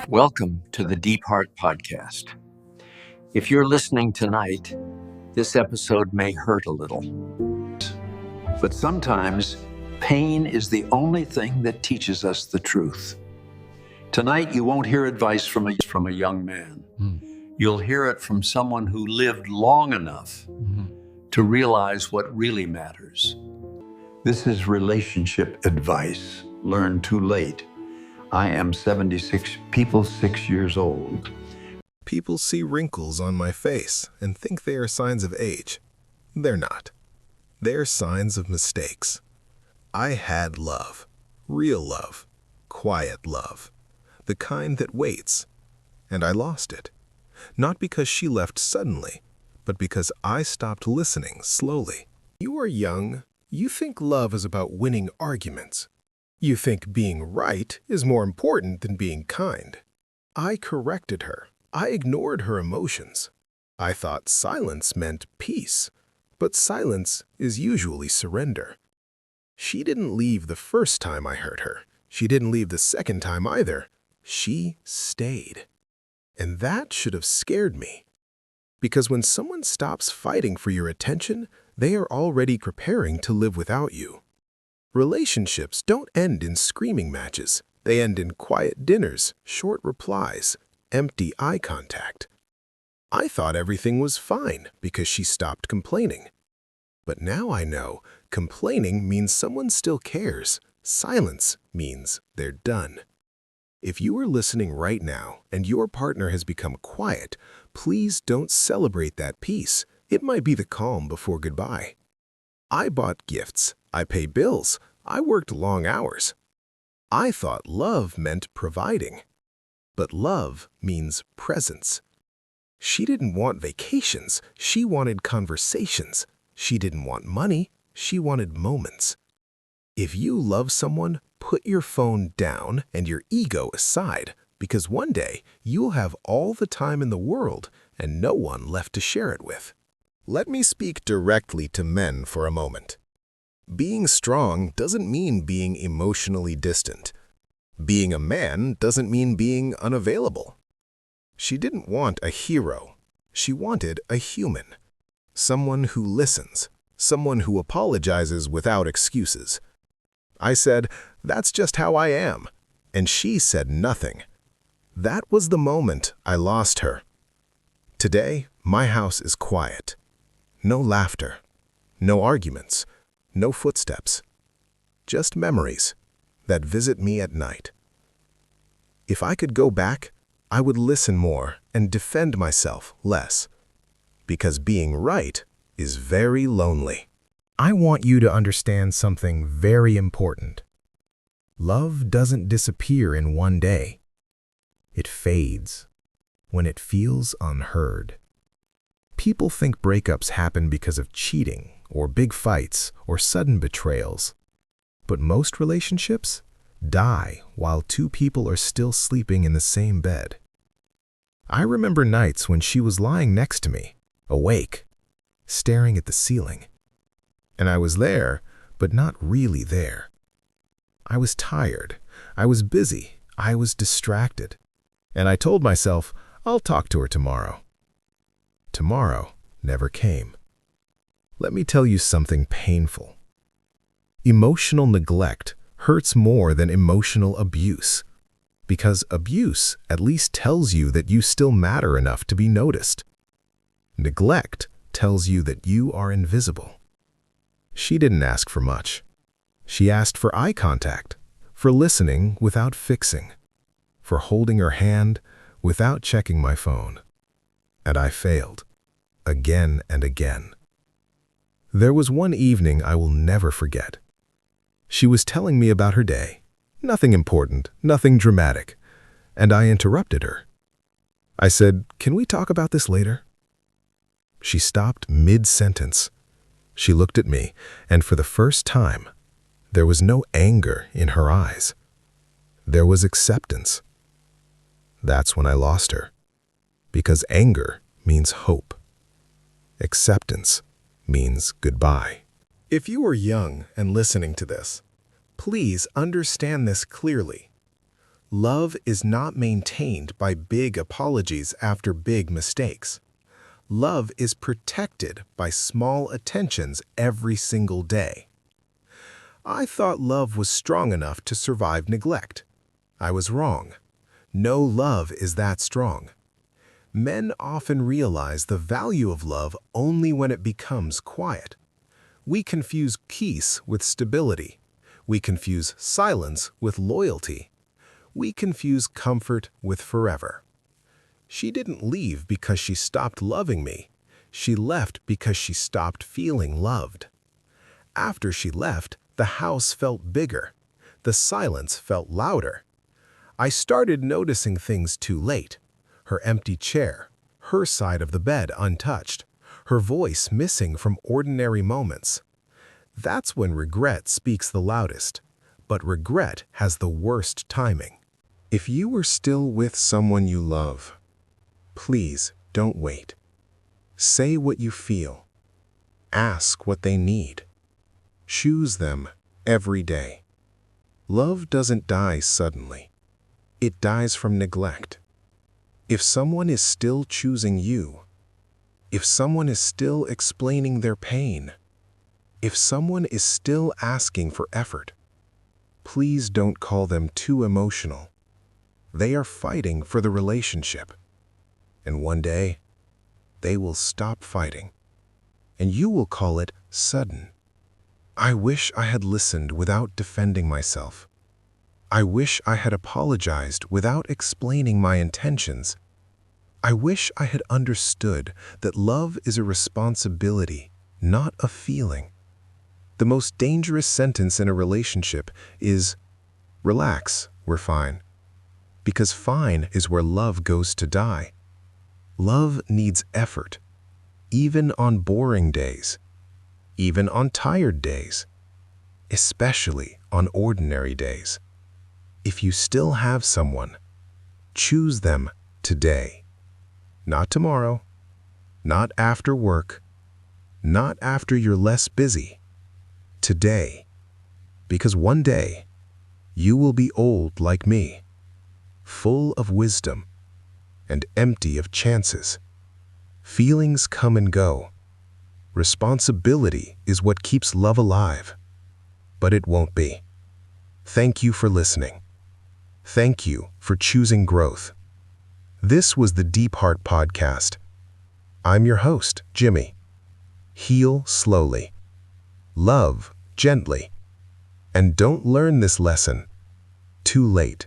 Welcome to the DeepHeart Podcast. If you're listening tonight, this episode may hurt a little. But sometimes, pain is the only thing that teaches us the truth. Tonight, you won't hear advice from a young man. You'll hear it from someone who lived long enough to realize what really matters. This is relationship advice learned too late. I am 76, people 6 years old. People see wrinkles on my face and think they are signs of age. They're not. They're signs of mistakes. I had love, real love, quiet love, the kind that waits, and I lost it. Not because she left suddenly, but because I stopped listening slowly. You are young. You think love is about winning arguments. You think being right is more important than being kind. I corrected her. I ignored her emotions. I thought silence meant peace, but silence is usually surrender. She didn't leave the first time I hurt her. She didn't leave the second time either. She stayed. And that should have scared me. Because when someone stops fighting for your attention, they are already preparing to live without you. Relationships don't end in screaming matches. They end in quiet dinners, short replies, empty eye contact. I thought everything was fine because she stopped complaining. But now I know complaining means someone still cares. Silence means they're done. If you are listening right now and your partner has become quiet, please don't celebrate that peace. It might be the calm before goodbye. I bought gifts. I pay bills. I worked long hours. I thought love meant providing. But love means presence. She didn't want vacations. She wanted conversations. She didn't want money. She wanted moments. If you love someone, put your phone down and your ego aside, because one day you'll have all the time in the world and no one left to share it with. Let me speak directly to men for a moment. Being strong doesn't mean being emotionally distant. Being a man doesn't mean being unavailable. She didn't want a hero. She wanted a human. Someone who listens. Someone who apologizes without excuses. I said, "That's just how I am." And she said nothing. That was the moment I lost her. Today, my house is quiet. No laughter. No arguments. No footsteps. Just memories that visit me at night. If I could go back, I would listen more and defend myself less. Because being right is very lonely. I want you to understand something very important. Love doesn't disappear in one day. It fades when it feels unheard. People think breakups happen because of cheating or big fights or sudden betrayals. But most relationships die while two people are still sleeping in the same bed. I remember nights when she was lying next to me, awake, staring at the ceiling. And I was there, but not really there. I was tired. I was busy. I was distracted. And I told myself, I'll talk to her tomorrow. Tomorrow never came. Let me tell you something painful. Emotional neglect hurts more than emotional abuse, because abuse at least tells you that you still matter enough to be noticed. Neglect tells you that you are invisible. She didn't ask for much. She asked for eye contact, for listening without fixing, for holding her hand without checking my phone. And I failed, again and again. There was one evening I will never forget. She was telling me about her day, nothing important, nothing dramatic, and I interrupted her. I said, "Can we talk about this later?" She stopped mid-sentence. She looked at me, and for the first time, there was no anger in her eyes. There was acceptance. That's when I lost her. Because anger means hope. Acceptance means goodbye. If you are young and listening to this, please understand this clearly. Love is not maintained by big apologies after big mistakes. Love is protected by small attentions every single day. I thought love was strong enough to survive neglect. I was wrong. No love is that strong. Men often realize the value of love only when it becomes quiet. We confuse peace with stability. We confuse silence with loyalty. We confuse comfort with forever. She didn't leave because she stopped loving me. She left because she stopped feeling loved. After she left, the house felt bigger. The silence felt louder. I started noticing things too late. Her empty chair, her side of the bed untouched, her voice missing from ordinary moments. That's when regret speaks the loudest, but regret has the worst timing. If you are still with someone you love, please don't wait. Say what you feel. Ask what they need. Choose them every day. Love doesn't die suddenly. It dies from neglect. If someone is still choosing you, if someone is still explaining their pain, if someone is still asking for effort, please don't call them too emotional. They are fighting for the relationship. And one day, they will stop fighting. And you will call it sudden. I wish I had listened without defending myself. I wish I had apologized without explaining my intentions. I wish I had understood that love is a responsibility, not a feeling. The most dangerous sentence in a relationship is, "Relax, we're fine." Because fine is where love goes to die. Love needs effort, even on boring days, even on tired days, especially on ordinary days. If you still have someone, choose them today. Not tomorrow, not after work, not after you're less busy. Today, because one day you will be old like me, full of wisdom and empty of chances. Feelings come and go. Responsibility is what keeps love alive, but it won't be. Thank you for listening. Thank you for choosing growth. This was the DeepHeart Podcast. I'm your host, Jimii. Heal slowly. Love gently. And don't learn this lesson too late.